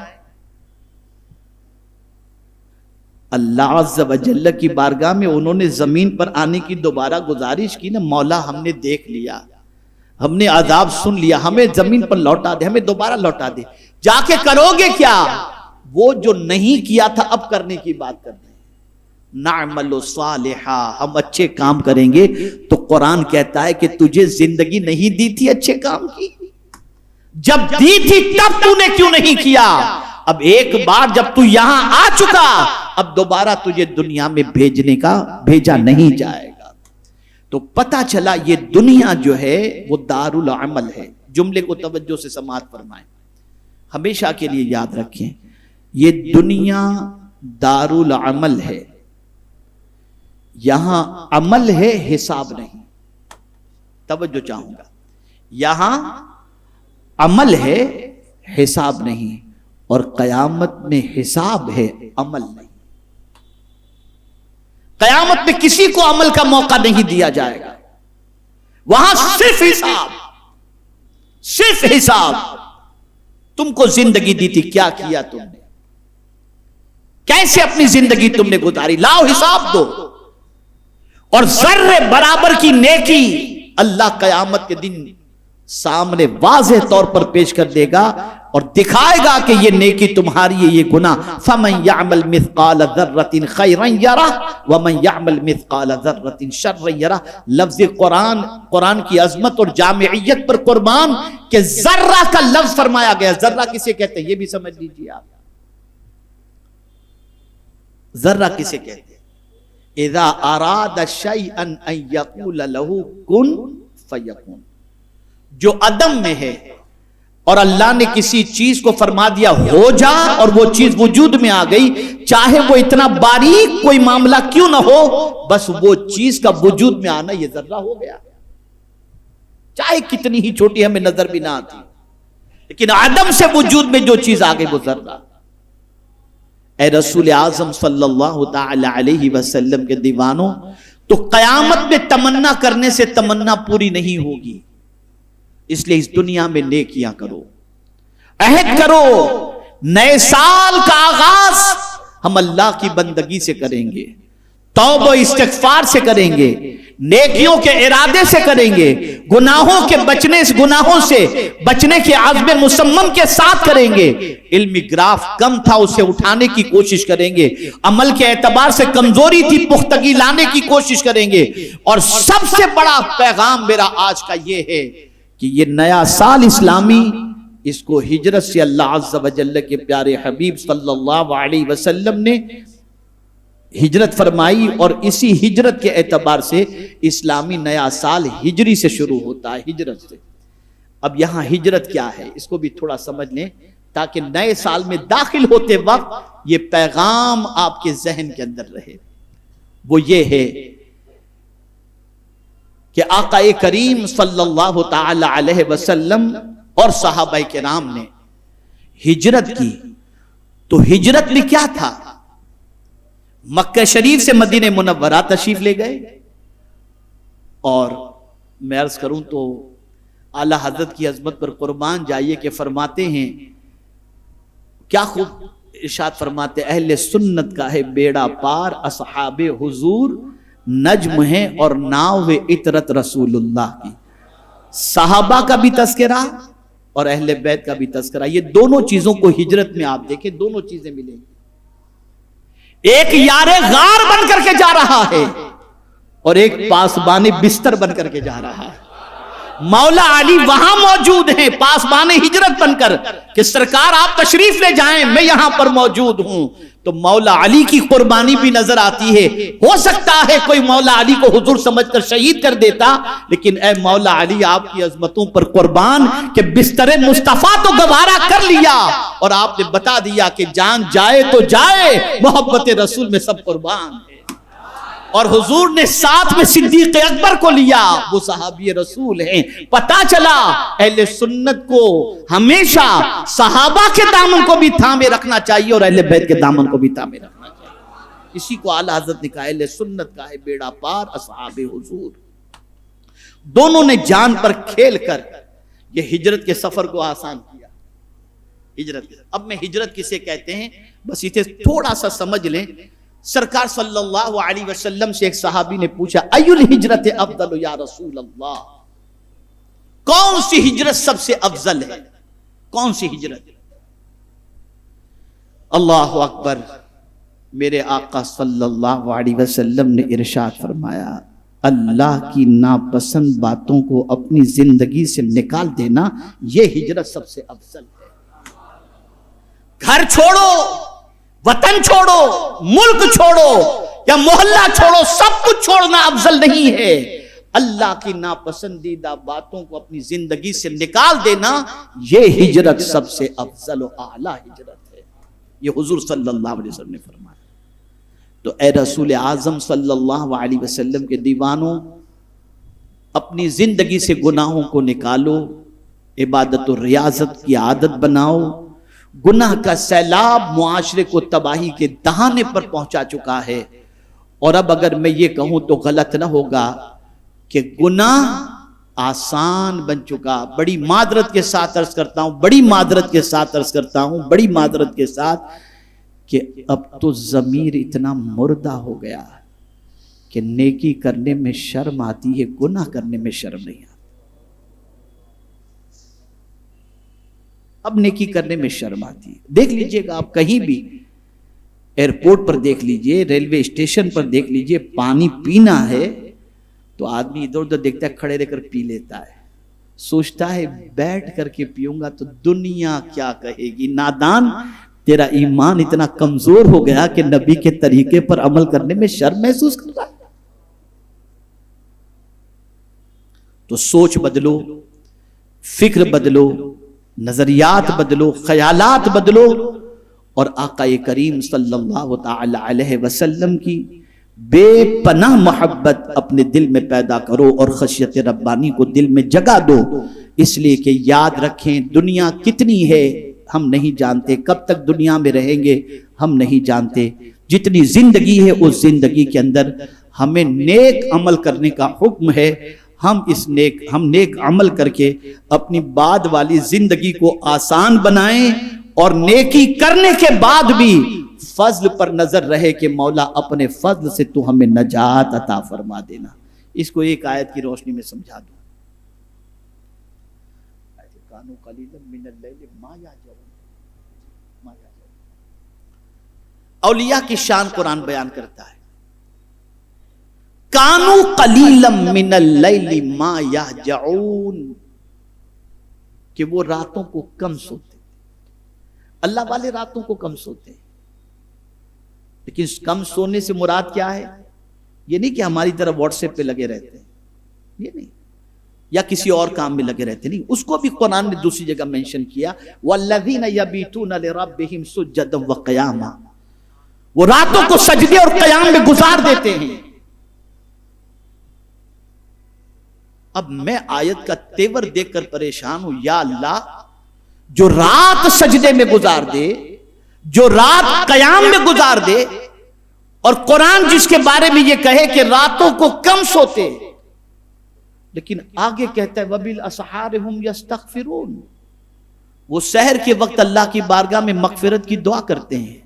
Speaker 1: اللہ عز و جل کی بارگاہ میں انہوں نے زمین پر آنے کی دوبارہ گزارش کی نا، مولا ہم نے دیکھ لیا، ہم نے عذاب سن لیا، ہمیں زمین پر لوٹا دے، ہمیں دوبارہ لوٹا دے۔ جا کے کرو گے کیا؟ وہ جو نہیں کیا تھا اب کرنے کی بات کر رہے ہیں۔ نعمل صالحا، ہم اچھے کام کریں گے۔ تو قرآن کہتا ہے کہ تجھے زندگی نہیں دی تھی اچھے کام کی؟ جب دی تھی تب تو نے کیوں نہیں کیا؟ اب ایک بار جب تو یہاں آ چکا، اب دوبارہ تجھے دنیا میں بھیجا نہیں جائے گا۔ تو پتہ چلا یہ دنیا جو ہے وہ دار العمل ہے۔ جملے کو توجہ سے سماعت فرمائیں، ہمیشہ کے لیے یاد رکھیں، یہ دنیا دار العمل ہے، یہاں عمل ہے، حساب نہیں۔ توجہ چاہوں گا، یہاں عمل ہے، حساب نہیں، اور قیامت میں حساب ہے، عمل نہیں۔ قیامت میں کسی کو عمل کا موقع نہیں دیا جائے گا، وہاں صرف حساب، صرف حساب۔ تم کو زندگی دی تھی، کیا کیا تم نے، کیسے اپنی زندگی تم نے گزاری، لاؤ حساب دو۔ اور ذرے برابر کی نیکی اللہ قیامت کے دن سامنے واضح طور پر پیش کر دے گا اور دکھائے گا کہ یہ نیکی تمہاری ہے، یہ گناہ۔ فَمَنْ يَعْمَلْ مِثْقَالَ ذَرَّةٍ خَيْرًا يَرَهُ وَمَنْ يَعْمَلْ مِثْقَالَ ذَرَّةٍ شَرًّا يَرَهُ۔ لفظ قرآن کی عظمت اور جامعیت پر قربان کہ ذرہ کا لفظ فرمایا گیا۔ ذرہ کسے کہتے ہیں یہ بھی سمجھ لیجیے آپ، ذرہ کسے کہتے ہیں؟ اذا اراد شیئا ان یقول له کن فیکون، جو عدم میں ہے اور اللہ نے کسی چیز کو فرما دیا ہو جا اور وہ چیز وجود میں آ گئی، چاہے وہ اتنا باریک کوئی معاملہ کیوں نہ ہو، بس وہ چیز کا وجود میں آنا یہ ذرہ ہو گیا، چاہے کتنی ہی چھوٹی ہمیں نظر بھی نہ آتی، لیکن عدم سے وجود میں جو چیز آ گئی وہ ذرہ۔ اے رسول اعظم صلی اللہ تعالی علیہ وسلم کے دیوانوں، تو قیامت میں تمنا کرنے سے تمنا پوری نہیں ہوگی، اس لیے اس دنیا میں نیکیاں کرو، عہد کرو۔ نئے سال کا آغاز ہم اللہ کی بندگی سے کریں گے، توبہ و استغفار سے کریں گے، نیکیوں کے ارادے سے کریں گے, گناہوں سے بچنے کے عزم مصمم کے ساتھ کریں گے, علمی گراف کم تھا اسے اٹھانے کی کوشش کریں گے, عمل کے اعتبار سے کمزوری تھی پختگی لانے کی کوشش کریں گے. اور سب سے بڑا پیغام میرا آج کا یہ ہے کہ یہ نیا سال اسلامی, اس کو ہجرت سے اللہ عز و جل کے پیارے حبیب صلی اللہ علیہ وسلم نے ہجرت فرمائی, اور اسی ہجرت کے اعتبار سے اسلامی نیا سال ہجری سے شروع ہوتا ہے, ہجرت سے. اب یہاں ہجرت کیا ہے اس کو بھی تھوڑا سمجھ لیں تاکہ نئے سال میں داخل ہوتے وقت یہ پیغام آپ کے ذہن کے اندر رہے. وہ یہ ہے کہ آقا کریم صلی اللہ تعالی علیہ وسلم اور صحابہ کرام نے ہجرت کی, تو ہجرت میں کیا تھا؟ مکہ شریف سے مدینہ منورہ تشریف لے گئے, اور میں عرض کروں تو اعلیٰ حضرت کی عظمت پر قربان جائیے کہ فرماتے ہیں, کیا خوب ارشاد فرماتے, اہل سنت کا ہے بیڑا پار, اصحاب حضور نجم ہیں اور ناو عطرت رسول اللہ کی. صحابہ کا بھی تذکرہ اور اہل بیت کا بھی تذکرہ, یہ دونوں چیزوں کو ہجرت میں آپ دیکھیں, دونوں چیزیں ملیں گی. ایک یار غار بن کر کے جا رہا ہے اور ایک پاسبان بستر بن کر کے جا رہا ہے. مولا علی وہاں موجود ہیں پاسبان ہجرت بن کر کہ سرکار آپ تشریف لے جائیں, میں یہاں پر موجود ہوں. تو مولا علی کی قربانی بھی نظر آتی ہے. ہو سکتا ہے کوئی مولا علی کو حضور سمجھ کر شہید کر دیتا, لیکن اے مولا علی آپ کی عظمتوں پر قربان کہ بستر مصطفیٰ تو گوارا کر لیا, اور آپ نے بتا دیا کہ جان جائے تو جائے, محبت رسول میں سب قربان ہے. اور حضور نے ساتھ میں صدیق اکبر کو لیا, وہ صحابی رسول ہیں. پتا چلا اہل سنت کو ہمیشہ صحابہ کے دامن کو بھی تھامے رکھنا چاہیے اور اہل بیت کے دامن کو بھی تھامے رکھنا چاہیے. اسی کو اعلیٰ حضرت نے کہا اہل سنت کا ہے بیڑا پار, اصحاب حضور. دونوں نے جان پر کھیل کر یہ ہجرت کے سفر کو آسان کیا. ہجرت, اب میں ہجرت کسے کہتے ہیں بس اسے تھوڑا سا سمجھ لیں. سرکار صلی اللہ علیہ وسلم سے ایک صحابی نے پوچھا, ای الہجرت افضل یا رسول اللہ, کون سی ہجرت سب سے افضل ہے, کون سی ہجرت؟ اللہ اکبر. میرے آقا صلی اللہ علیہ وسلم نے ارشاد فرمایا, اللہ کی ناپسند باتوں کو اپنی زندگی سے نکال دینا یہ ہجرت سب سے افضل ہے. گھر چھوڑو, وطن چھوڑو, ملک چھوڑو یا محلہ چھوڑو, سب کچھ چھوڑنا افضل نہیں ہے. اللہ کی ناپسندیدہ باتوں کو اپنی زندگی سے نکال دینا یہ ہجرت سب سے افضل و اعلیٰ ہجرت ہے. یہ حضور صلی اللہ علیہ وسلم نے فرمایا. تو اے رسول اعظم صلی اللہ علیہ وسلم کے دیوانوں, اپنی زندگی سے گناہوں کو نکالو, عبادت و ریاضت کی عادت بناؤ. گناہ کا سیلاب معاشرے کو تباہی کے دہانے پر پہنچا چکا ہے. اور اب اگر میں یہ کہوں تو غلط نہ ہوگا کہ گناہ آسان بن چکا. بڑی معذرت کے ساتھ عرض کرتا ہوں, بڑی معذرت کے ساتھ عرض کرتا ہوں, بڑی معذرت کے ساتھ کہ اب تو ضمیر اتنا مردہ ہو گیا کہ نیکی کرنے میں شرم آتی ہے, گناہ کرنے میں شرم نہیں آتی. اب نیکی کرنے میں شرم آتی ہے. دیکھ لیجئے گا آپ کہیں بھی, ایئرپورٹ پر دیکھ لیجئے, ریلوے اسٹیشن پر دیکھ لیجئے, پانی پینا ہے تو آدمی ادھر ادھر دیکھتا ہے, کھڑے رہ کر پی لیتا ہے, سوچتا ہے بیٹھ کر کے پیوں گا تو دنیا کیا کہے گی. نادان, تیرا ایمان اتنا کمزور ہو گیا کہ نبی کے طریقے پر عمل کرنے میں شرم محسوس کر رہا ہے. تو سوچ بدلو, فکر بدلو, نظریات بدلو, خیالات بدلو, اور آقا کریم صلی اللہ تعالی علیہ وسلم کی بے پناہ محبت اپنے دل میں پیدا کرو اور خشیت ربانی کو دل میں جگہ دو. اس لیے کہ یاد رکھیں دنیا کتنی ہے ہم نہیں جانتے, کب تک دنیا میں رہیں گے ہم نہیں جانتے. جتنی زندگی ہے اس زندگی کے اندر ہمیں نیک عمل کرنے کا حکم ہے. ہم نیک عمل کر کے اپنی بعد والی زندگی کو آسان بنائیں, اور نیکی کرنے کے بعد بھی فضل پر نظر رہے کہ مولا اپنے فضل سے تو ہمیں نجات عطا فرما دینا. اس کو ایک آیت کی روشنی میں سمجھا دوں. کانوا قلیلا من اللیل ما یہجعون. اولیاء کی شان قرآن بیان کرتا ہے. کانوا قلیلا من اللیل ما یہجعون، کہ وہ راتوں کو کم سوتے. اللہ والے راتوں کو کم سوتے ہیں، لیکن کم سونے سے مراد کیا ہے؟ یہ نہیں کہ ہماری طرح واٹس ایپ پہ لگے رہتے ہیں، یہ نہیں، یا کسی اور کام میں لگے رہتے نہیں. اس کو بھی قرآن نے دوسری جگہ مینشن کیا، وَالَّذِينَ يَبِيتُونَ لِرَبِّهِمْ سُجَّدًا وَقِيَامًا، وہ راتوں کو سجدے اور قیام میں گزار دیتے ہیں. اب میں آیت کا تیور دیکھ کر پریشان ہوں. یا اللہ، جو رات سجدے میں گزار دے، جو رات قیام میں گزار دے، اور قرآن جس کے بارے میں یہ کہے کہ راتوں کو کم سوتے، لیکن آگے کہتا ہے وَبِالْأَسْحَارِ هُمْ يَسْتَغْفِرُونَ، وہ سحر کے وقت اللہ کی بارگاہ میں مغفرت کی دعا کرتے ہیں.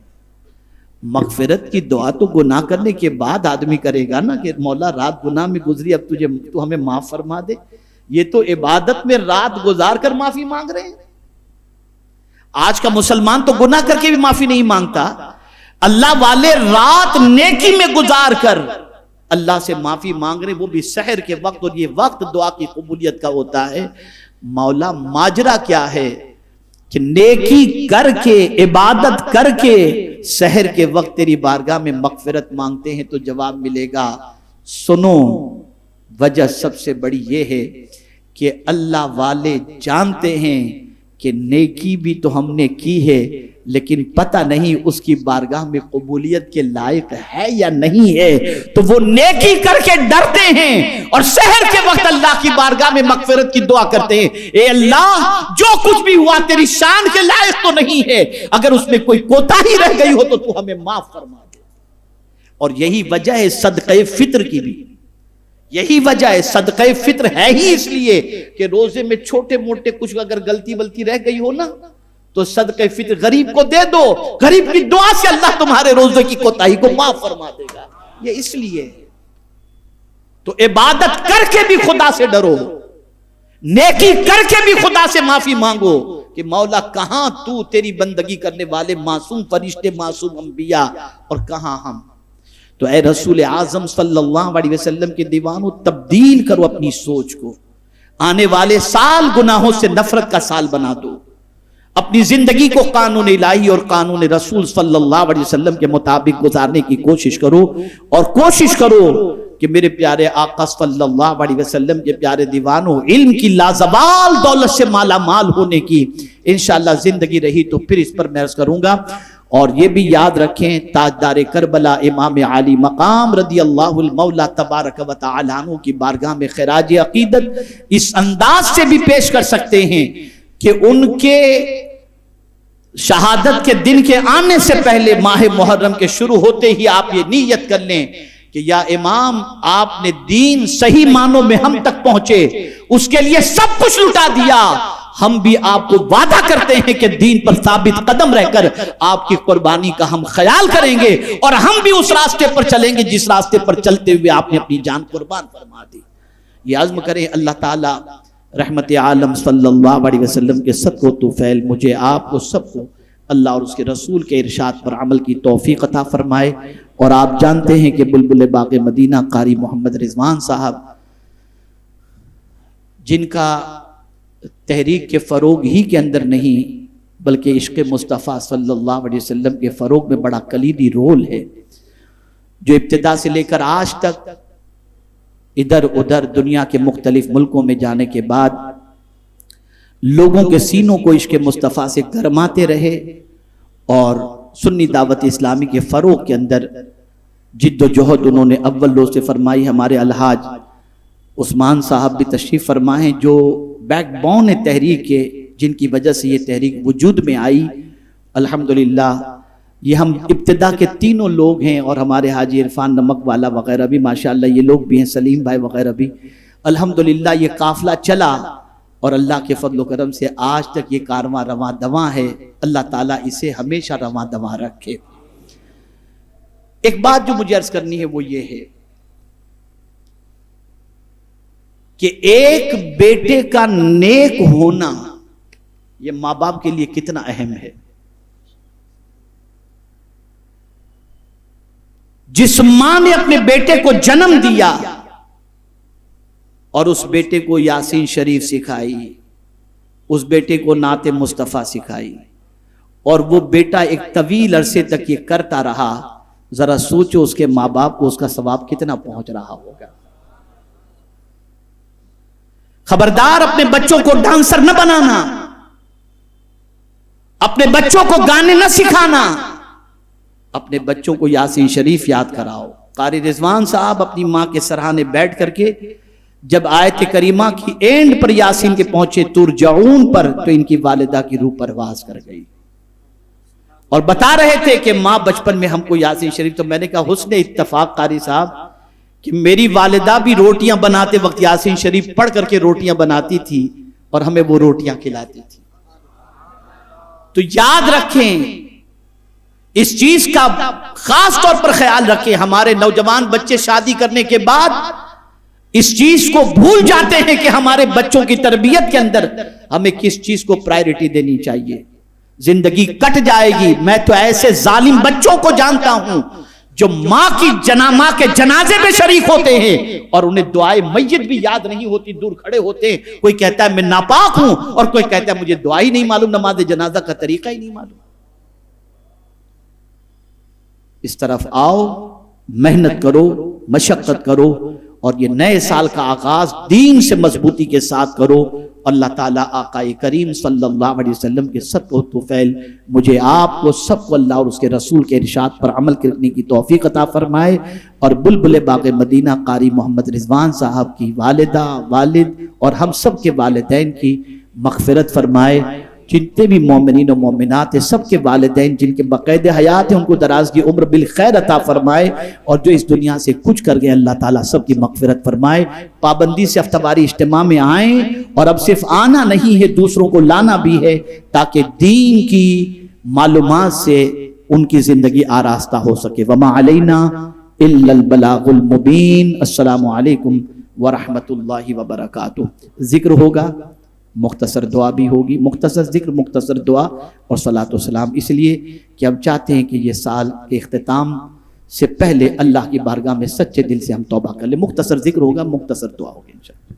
Speaker 1: مغفرت کی دعا تو گناہ کرنے کے بعد آدمی کرے گا نا، کہ مولا رات گناہ میں گزری، اب تو ہمیں معاف فرما دے. یہ تو عبادت میں رات گزار کر معافی مانگ رہے ہیں. آج کا مسلمان تو گناہ کر کے بھی معافی نہیں مانگتا، اللہ والے رات نیکی میں گزار کر اللہ سے معافی مانگ رہے، وہ بھی سحر کے وقت. اور یہ وقت دعا کی قبولیت کا ہوتا ہے. مولا ماجرا کیا ہے کہ نیکی کر کے، عبادت کر کے، سحر کے وقت تیری بارگاہ میں مغفرت مانگتے ہیں تو جواب ملے گا. سنو، وجہ سب سے بڑی یہ ہے کہ اللہ والے جانتے ہیں کہ نیکی بھی تو ہم نے کی ہے، لیکن پتہ نہیں اس کی بارگاہ میں قبولیت کے لائق ہے یا نہیں ہے، تو وہ نیکی کر کے ڈرتے ہیں اور سحر کے وقت اللہ کی بارگاہ میں مغفرت کی دعا کرتے ہیں. اے اللہ، جو کچھ بھی ہوا تیری شان کے لائق تو نہیں ہے، اگر اس میں کوئی کوتاہی رہ گئی ہو تو ہمیں معاف فرما دے. اور یہی وجہ ہے صدقہ فطر کی بھی، یہی وجہ ہے. صدقہ فطر ہے ہی اس لیے کہ روزے میں چھوٹے موٹے کچھ اگر غلطی ولطی رہ گئی ہو نا، تو صدقہ فطر غریب کو دے دو، غریب کی دعا سے اللہ تمہارے روزے کی کوتاہی کو معاف فرما دے گا. یہ اس لیے. تو عبادت کر کے بھی خدا سے ڈرو، نیکی کر کے بھی خدا سے معافی مانگو کہ مولا کہاں تو تیری بندگی کرنے والے معصوم فرشتے، معصوم انبیاء، اور کہاں ہم. تو اے رسول اعظم صلی اللہ علیہ وسلم کے دیوانوں، تبدیل کرو اپنی سوچ کو. آنے والے سال گناہوں سے نفرت کا سال بنا دو. اپنی زندگی کو قانون الہی اور قانون رسول صلی اللہ علیہ وسلم کے مطابق گزارنے کی کوشش کرو، اور کوشش کرو کہ میرے پیارے آقا صلی اللہ علیہ وسلم کے پیارے دیوانوں، علم کی لازوال دولت سے مالا مال ہونے کی انشاءاللہ زندگی رہی تو پھر اس پر میں عرض کروں گا. اور یہ بھی یاد رکھیں، تاجدار کربلا امام عالی مقام رضی اللہ المولا تبارک و تعالی عنہ کی بارگاہ میں خراج عقیدت اس انداز سے بھی پیش کر سکتے ہیں کہ ان کے شہادت کے دن کے آنے سے پہلے ماہ محرم کے شروع ہوتے ہی آپ یہ نیت کر لیں کہ یا امام، آپ نے دین صحیح معنوں میں ہم تک پہنچے، اس کے لیے سب کچھ لٹا دیا. ہم بھی آپ کو وعدہ کرتے ہیں کہ دین پر ثابت قدم رہ کر آپ کی قربانی کا ہم خیال کریں گے، اور ہم بھی اس راستے پر چلیں گے جس راستے پر چلتے ہوئے آپ نے اپنی جان قربان فرما دی. یہ عزم کریں. اللہ تعالی رحمت عالم صلی اللہ علیہ وسلم کے صدق و طفیل مجھے، آپ کو، سب کو اللہ اور اس کے رسول کے ارشاد پر عمل کی توفیق عطا فرمائے. اور آپ جانتے ہیں کہ بلبل باغ مدینہ قاری محمد رضوان صاحب، جن کا تحریک کے فروغ ہی کے اندر نہیں بلکہ عشق مصطفیٰ صلی اللہ علیہ وسلم کے فروغ میں بڑا کلیدی رول ہے، جو ابتدا سے لے کر آج تک ادھر ادھر دنیا کے مختلف ملکوں میں جانے کے بعد لوگوں کے سینوں کو عشق مصطفیٰ سے گرماتے رہے، اور سنی دعوت اسلامی کے فروغ کے اندر جد و جہد انہوں نے اول روز سے فرمائی. ہمارے الحاج عثمان صاحب بھی تشریف فرمائے، جو بیک بون تحریک کے، جن کی وجہ سے یہ تحریک وجود میں آئی. الحمدللہ یہ ہم ابتدا کے تینوں لوگ ہیں، اور ہمارے حاجی عرفان نمک والا وغیرہ بھی ماشاءاللہ یہ لوگ بھی ہیں، سلیم بھائی وغیرہ بھی. الحمدللہ یہ قافلہ چلا، اور اللہ کے فضل و کرم سے آج تک یہ کارواں رواں دواں ہے. اللہ تعالیٰ اسے ہمیشہ رواں دواں رکھے. ایک بات جو مجھے عرض کرنی ہے وہ یہ ہے کہ ایک بیٹے کا نیک ہونا یہ ماں باپ کے لیے کتنا اہم ہے. جس ماں نے اپنے بیٹے کو جنم دیا اور اس بیٹے کو یاسین شریف سکھائی، اس بیٹے کو نعت مصطفیٰ سکھائی، اور وہ بیٹا ایک طویل عرصے تک یہ کرتا رہا، ذرا سوچو اس کے ماں باپ کو اس کا ثواب کتنا پہنچ رہا ہوگا. خبردار اپنے بچوں کو ڈانسر نہ بنانا، اپنے بچوں کو گانے نہ سکھانا، اپنے بچوں کو یاسین شریف یاد کراؤ. قاری رضوان صاحب اپنی ماں کے سرہانے بیٹھ کر کے جب آیت کریمہ کی اینڈ پر یاسین کے پہنچے ترجعون پر، تو ان کی والدہ کی روح پرواز کر گئی اور بتا رہے تھے کہ ماں بچپن میں ہم کو یاسین شریف. تو میں نے کہا حسن اتفاق قاری صاحب کہ میری والدہ بھی روٹیاں بناتے وقت یاسین شریف پڑھ کر کے روٹیاں بناتی تھی اور ہمیں وہ روٹیاں کھلاتی تھی. تو یاد رکھیں، اس چیز کا خاص طور پر خیال رکھیں. ہمارے نوجوان بچے شادی کرنے کے بعد اس چیز کو بھول جاتے ہیں کہ ہمارے بچوں کی تربیت کے اندر ہمیں کس چیز کو پرائیورٹی دینی چاہیے. زندگی کٹ جائے گی. میں تو ایسے ظالم بچوں کو جانتا ہوں جو ماں کے جنازے میں شریک ہوتے ہیں اور انہیں دعائے میت بھی یاد نہیں ہوتی، دور کھڑے ہوتے ہیں. کوئی کہتا ہے میں ناپاک ہوں اور کوئی کہتا ہے مجھے دعا ہی نہیں معلوم، نماز جنازہ کا طریقہ ہی نہیں معلوم. اس طرف آؤ، محنت کرو، مشقت کرو، اور یہ نئے سال کا آغاز دین سے مضبوطی کے ساتھ کرو. اللہ تعالیٰ آقا کریم صلی اللہ علیہ وسلم کے صدقہ و طفیل مجھے آپ کو سب کو اللہ اور اس کے رسول کے ارشاد پر عمل کرنے کی توفیق عطا فرمائے، اور بلبل باغ مدینہ قاری محمد رضوان صاحب کی والدہ، والد اور ہم سب کے والدین کی مغفرت فرمائے. جتنے بھی مومنین و مومنات ہیں سب کے والدین جن کے بقید حیات ہیں ان کو دراز کی عمر بالخیر عطا فرمائے، اور جو اس دنیا سے کچھ کر گئے اللہ تعالیٰ سب کی مغفرت فرمائے. پابندی سے ہفتہ اجتماع میں آئیں، اور اب صرف آنا نہیں ہے، دوسروں کو لانا بھی ہے تاکہ دین کی معلومات سے ان کی زندگی آراستہ ہو سکے. وما علینا الا البلاغ المبین. السلام علیکم ورحمۃ اللہ وبرکاتہ. ذکر ہوگا، مختصر دعا بھی ہوگی، مختصر ذکر، مختصر دعا اور صلاۃ و سلام، اس لیے کہ ہم چاہتے ہیں کہ یہ سال کے اختتام سے پہلے اللہ کی بارگاہ میں سچے دل سے ہم توبہ کر لیں. مختصر ذکر ہوگا، مختصر دعا ہوگی انشاءاللہ.